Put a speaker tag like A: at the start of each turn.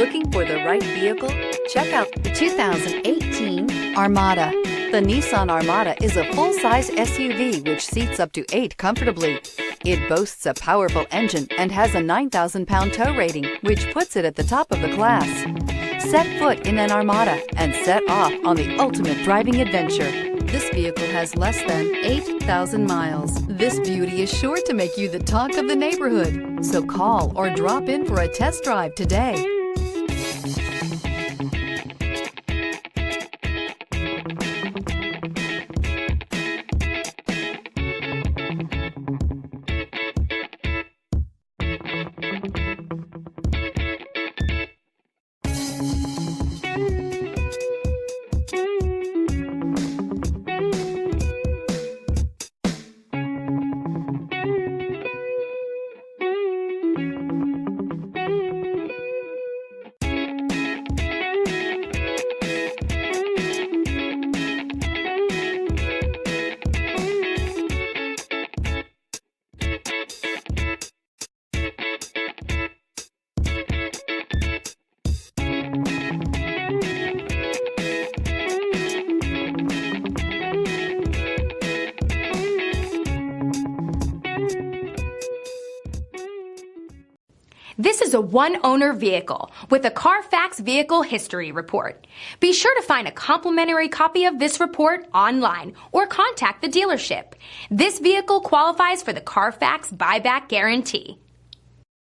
A: Looking for the right vehicle? Check out the 2018 Armada. The Nissan Armada is a full-size SUV which seats up to 8 comfortably. It boasts a powerful engine and has a 9,000-pound tow rating, which puts it at the top of the class. Set foot in an Armada and set off on the ultimate driving adventure. This vehicle has less than 8,000 miles. This beauty is sure to make you the talk of the neighborhood. So call or drop in for a test drive today.
B: This is a one-owner vehicle with a CARFAX Vehicle History Report. Be sure to find a complimentary copy of this report online or contact the dealership. This vehicle qualifies for the CARFAX Buyback Guarantee.